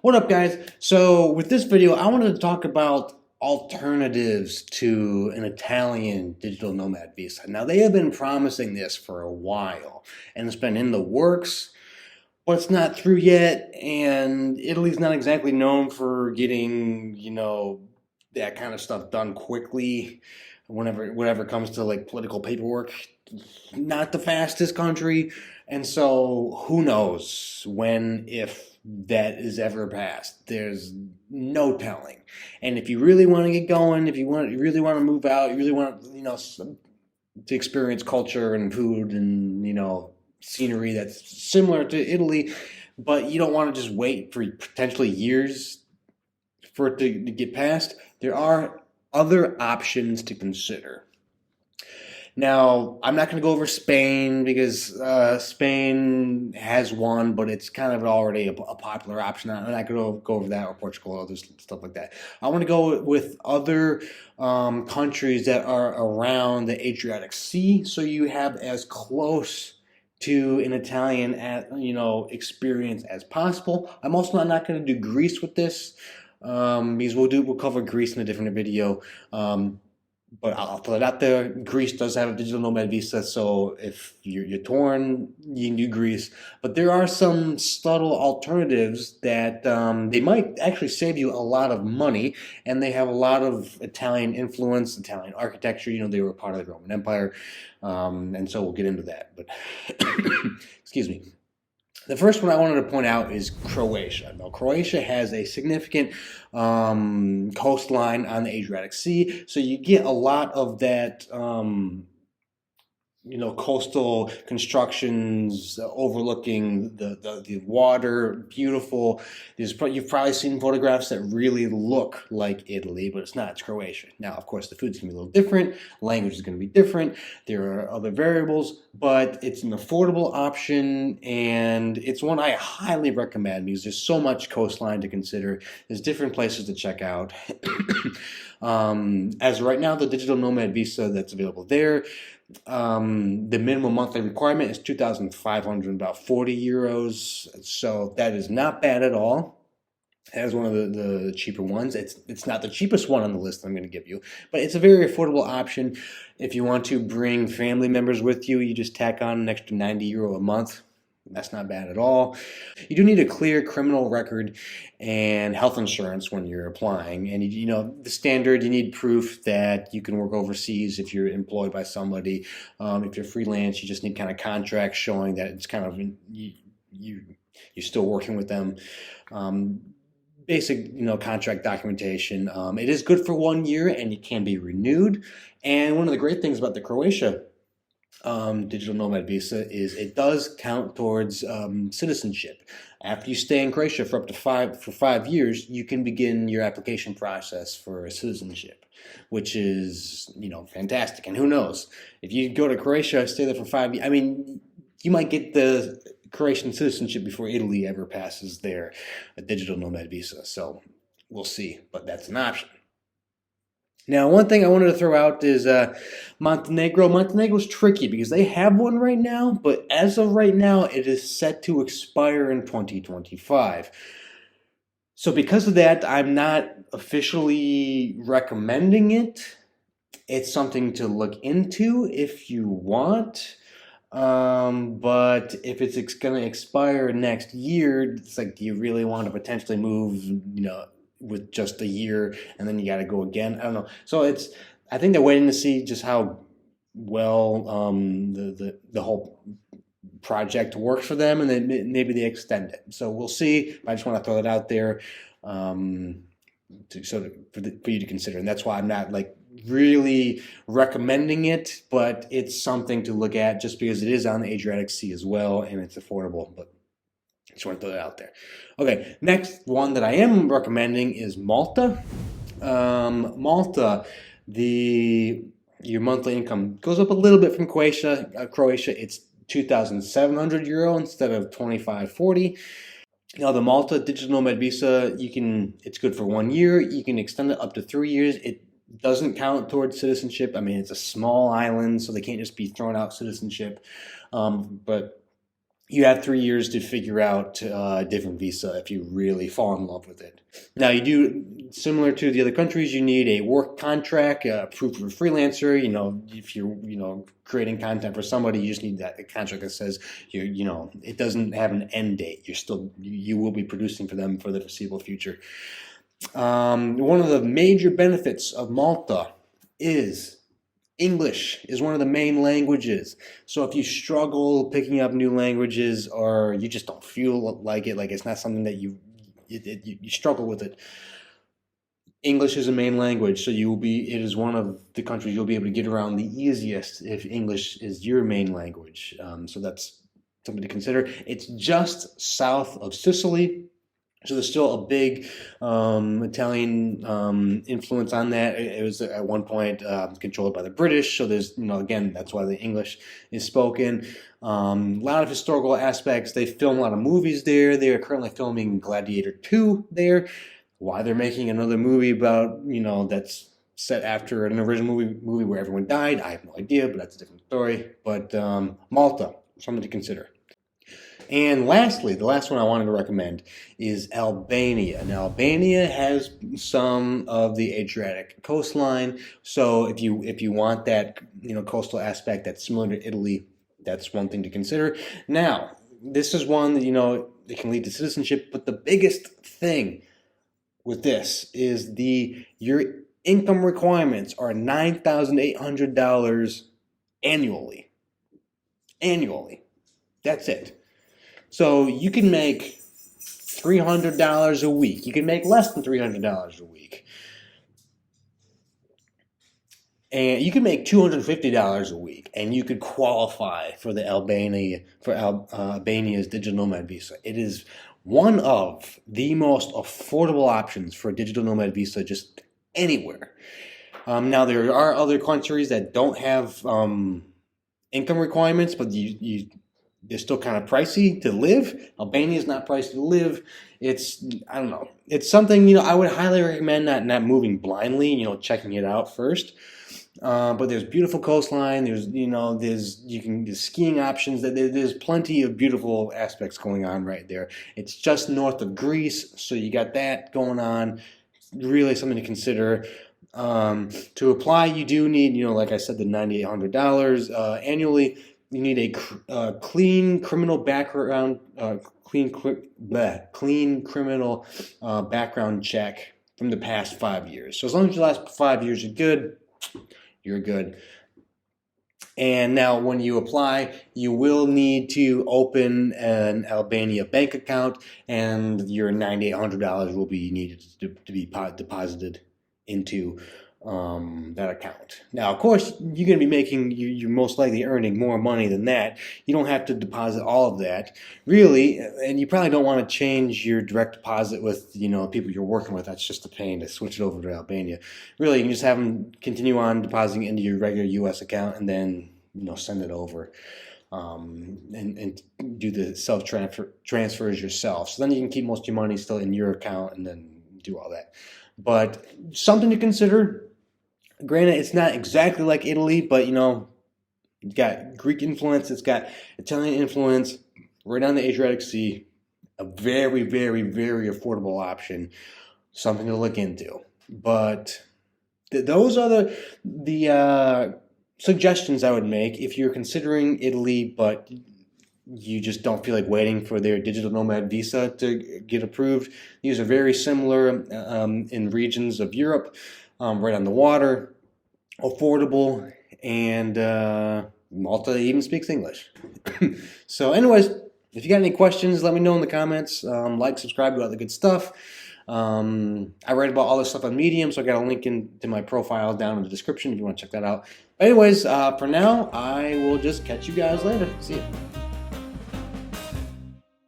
What up, guys? So with this video, I wanted to talk about alternatives to an Italian digital nomad visa. Now, they have been promising this for a while, and it's been in the works, but it's not through yet, and Italy's not exactly known for getting, that kind of stuff done quickly whenever it comes to like political paperwork. Not the fastest country, and so who knows when, if that is ever passed. There's no telling. And if you really want to get going, if you really want to move out, you really want to experience culture and food and scenery that's similar to Italy, but you don't want to just wait for potentially years for it to get passed, there are other options to consider. Now, I'm not going to go over Spain because Spain has one, but it's kind of already a popular option. I'm not going to go over that, or Portugal, or other stuff like that. I want to go with other countries that are around the Adriatic Sea, so you have as close to an Italian experience as possible. I'm also not going to do Greece with this because we'll cover Greece in a different video. But I'll throw it out there. Greece does have a digital nomad visa, so if you're torn, you can do Greece. But there are some subtle alternatives that they might actually save you a lot of money, and they have a lot of Italian influence, Italian architecture. They were part of the Roman Empire, and so we'll get into that. But excuse me. The first one I wanted to point out is Croatia. Now, Croatia has a significant coastline on the Adriatic Sea, so you get a lot of that coastal constructions overlooking the water, beautiful. You've probably seen photographs that really look like Italy, but it's not. It's Croatia. Now, of course, the food's going to be a little different. Language is going to be different. There are other variables, but it's an affordable option, and it's one I highly recommend because there's so much coastline to consider. There's different places to check out. As right now, the digital nomad visa that's available there, the minimum monthly requirement is 2,500, about 40 euros. So that is not bad at all. That is one of the cheaper ones. It's not the cheapest one on the list I'm going to give you, but it's a very affordable option. If you want to bring family members with you, you just tack on an extra 90 euro a month. That's not bad at all. You do need a clear criminal record and health insurance when you're applying. And, the standard, you need proof that you can work overseas if you're employed by somebody. If you're freelance, you just need kind of contracts showing that it's kind of you're still working with them. Basic, contract documentation. It is good for 1 year, and it can be renewed. And one of the great things about the Croatia digital nomad visa is it does count towards citizenship. After you stay in Croatia for up to 5 years, you can begin your application process for citizenship, which is fantastic. And who knows, if you go to Croatia, stay there for 5 years, you might get the Croatian citizenship before Italy ever passes their digital nomad visa. So we'll see, but that's an option. Now, one thing I wanted to throw out is Montenegro. Montenegro's tricky because they have one right now, but as of right now, it is set to expire in 2025. So because of that, I'm not officially recommending it. It's something to look into if you want. But if it's going to expire next year, it's like, do you really want to potentially move, with just a year, and then you got to go again? I don't know. So I think they're waiting to see just how well the whole project works for them, and then maybe they extend it. So we'll see. I just want to throw it out there for you to consider, and that's why I'm not really recommending it, but it's something to look at just because it is on the Adriatic Sea as well, and it's affordable. But just want to throw that out there. Okay, next one that I am recommending is Malta. Malta, your monthly income goes up a little bit from Croatia. It's 2,700 euro instead of 2,540. Now, the Malta digital nomad visa, it's good for 1 year. You can extend it up to 3 years. It doesn't count towards citizenship. It's a small island, so they can't just be throwing out citizenship. But you have 3 years to figure out a different visa if you really fall in love with it. Now, you do, similar to the other countries, you need a work contract, proof of a freelancer. If you're, creating content for somebody, you just need that contract that says it doesn't have an end date. You will be producing for them for the foreseeable future. One of the major benefits of Malta is English is one of the main languages. So if you struggle picking up new languages, or you just don't feel like it, like it's not something that you struggle with it, English is a main language. So it is one of the countries you'll be able to get around the easiest if English is your main language. So that's something to consider. It's just south of Sicily. So there's still a big Italian influence on that. It was at one point controlled by the British. So there's, again, that's why the English is spoken. A lot of historical aspects. They film a lot of movies there. They are currently filming Gladiator 2 there. Why they're making another movie about, that's set after an original movie where everyone died, I have no idea, but that's a different story. But Malta, something to consider. And lastly, the last one I wanted to recommend is Albania. Now, Albania has some of the Adriatic coastline, so if you want that coastal aspect that's similar to Italy, that's one thing to consider. Now, this is one that it can lead to citizenship, but the biggest thing with this is your income requirements are $9,800 annually. Annually, that's it. So you can make $300 a week. You can make less than $300 a week. And you can make $250 a week, and you could qualify for the Albania's digital nomad visa. It is one of the most affordable options for a digital nomad visa just anywhere. Now, there are other countries that don't have income requirements, but they're still kind of pricey to live. Albania is not pricey to live. I don't know. It's something, I would highly recommend not moving blindly, checking it out first. But there's beautiful coastline. There's skiing options. There's plenty of beautiful aspects going on right there. It's just north of Greece, so you got that going on. Really something to consider. To apply, you do need, like I said, the $9,800 annually. You need a clean criminal background, clean criminal background check from the past 5 years. So as long as the last 5 years are good, you're good. And now when you apply, you will need to open an Albania bank account, and your $9,800 will be needed to be deposited into that account. Now, of course, you're going to be you're most likely earning more money than that. You don't have to deposit all of that, really, and you probably don't want to change your direct deposit with, people you're working with. That's just a pain to switch it over to Albania. Really, you can just have them continue on depositing into your regular U.S. account, and then, send it over. And do the transfers yourself. So then you can keep most of your money still in your account and then do all that. But something to consider. Granted, it's not exactly like Italy, but it's got Greek influence, it's got Italian influence, right on the Adriatic Sea. A very, very, very affordable option. Something to look into. But those are the suggestions I would make if you're considering Italy, but you just don't feel like waiting for their digital nomad visa to get approved. These are very similar in regions of Europe. Right on the water, affordable, and Malta even speaks English. So anyways, if you got any questions, let me know in the comments. Like, subscribe, do all the good stuff. I write about all this stuff on Medium, so I got a link to my profile down in the description if you want to check that out. But anyways, for now, I will just catch you guys later. See ya.